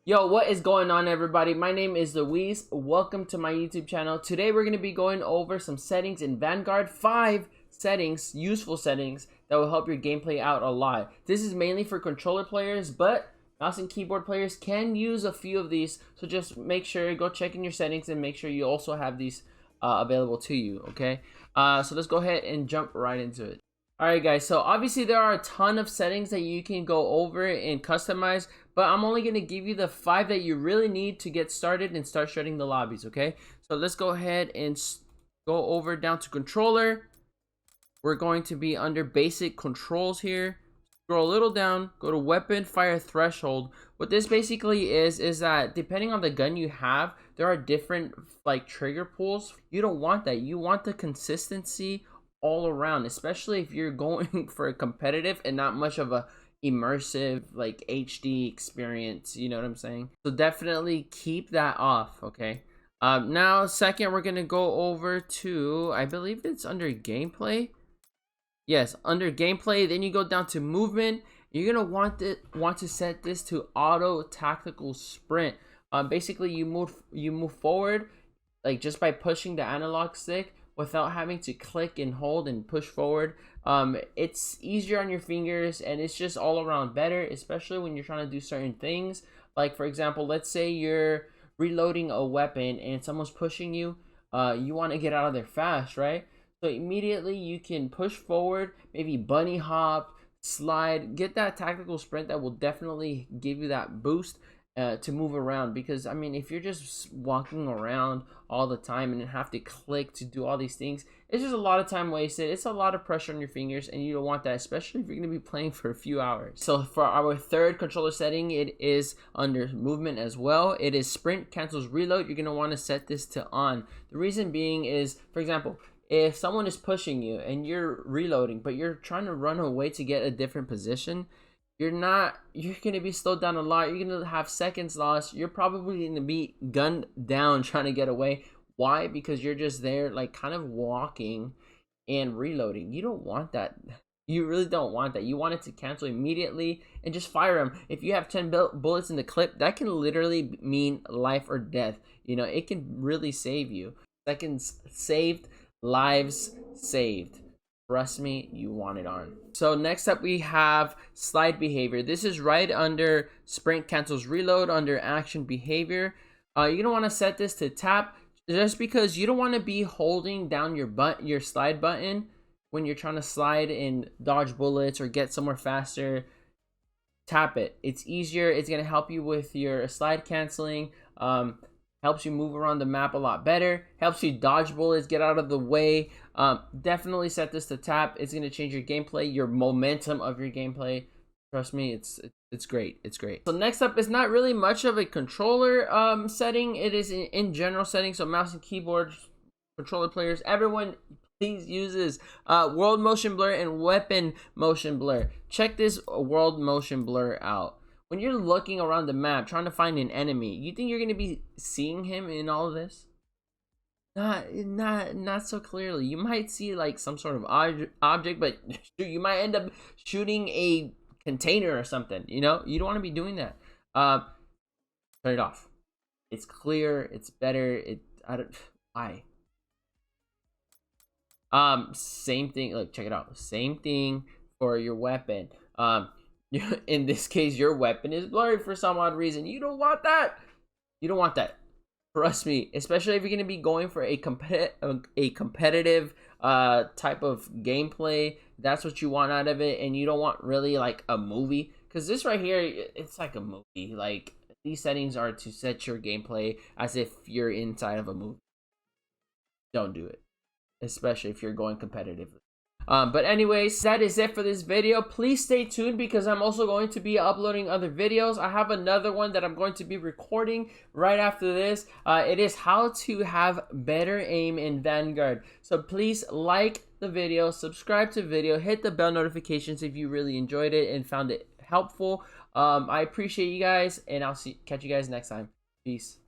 Yo, what is going on, everybody? My name is Luis. Welcome to my YouTube channel. Today we're going to be going over some settings in Vanguard. 5 settings, useful settings that will help your gameplay out a lot. This is mainly for controller players, but mouse and keyboard players can use a few of these. So just make sure, go check in your settings and make sure you also have these available to you, okay? So let's go ahead and jump right into it. Alright guys, so obviously there are a ton of settings that you can go over and customize, but I'm only going to give you the 5 that you really need to get started and start shutting the lobbies, okay? So let's go ahead and go over down to controller. We're going to be under basic controls here. Scroll a little down, go to weapon fire threshold. What this basically is that depending on the gun you have, there are different like trigger pulls. You don't want that. You want the consistency all around, especially if you're going for a competitive and not much of a immersive like HD experience, you know what I'm saying? So definitely keep that off, okay? Now second, we're gonna go over to, I believe it's under gameplay. Yes, under gameplay. Then you go down to movement. You're gonna want to set this to auto tactical sprint. Basically you move forward like just by pushing the analog stick without having to click and hold and push forward. It's easier on your fingers and it's just all around better, especially when you're trying to do certain things. Like for example, let's say you're reloading a weapon and someone's pushing you. You want to get out of there fast, right? So immediately you can push forward, maybe bunny hop, slide, get that tactical sprint that will definitely give you that boost to move around. Because I mean, if you're just walking around all the time and then have to click to do all these things, it's just a lot of time wasted. It's a lot of pressure on your fingers and you don't want that, especially if you're going to be playing for a few hours. So for our third controller setting, it is under movement as well. It is sprint cancels reload. You're going to want to set this to on. The reason being is, for example, if someone is pushing you and you're reloading but you're trying to run away to get a different position, you're going to be slowed down a lot. You're going to have seconds lost. You're probably going to be gunned down trying to get away. Why? Because you're just there like kind of walking and reloading. You don't want that. You really don't want that. You want it to cancel immediately and just fire them. If you have 10 bullets in the clip, that can literally mean life or death. You know, it can really save you. Seconds saved, lives saved. Trust me, you want it on. So next up we have slide behavior. This is right under sprint cancels reload under action behavior. You're gonna want to set this to tap, just because you don't want to be holding down your slide button when you're trying to slide and dodge bullets or get somewhere faster. Tap it. It's easier. It's gonna help you with your slide canceling. Helps you move around the map a lot better, helps you dodge bullets, get out of the way. Definitely set this to tap. It's going to change your gameplay, your momentum of your gameplay. Trust me, it's great. It's great. So next up is not really much of a controller setting. It is in general settings. So mouse and keyboard controller players, everyone please uses world motion blur and weapon motion blur. Check this world motion blur out. When you're looking around the map trying to find an enemy, you think you're going to be seeing him in all of this? Not so clearly. You might see like some sort of object, but you might end up shooting a container or something. You know, you don't want to be doing that. Turn it off. It's clear. It's better. Why? Same thing. Look, check it out. Same thing for your weapon. In this case, your weapon is blurry for some odd reason. You don't want that. You don't want that. Trust me, especially if you're going to be going for a competitive type of gameplay. That's what you want out of it, and you don't want really like a movie. Because this right here, it's like a movie. Like, these settings are to set your gameplay as if you're inside of a movie. Don't do it, especially if you're going competitively. But anyways, that is it for this video. Please stay tuned because I'm also going to be uploading other videos. I have another one that I'm going to be recording right after this. It is how to have better aim in Vanguard. So please like the video, subscribe to the video, hit the bell notifications if you really enjoyed it and found it helpful. I appreciate you guys, and I'll catch you guys next time. Peace.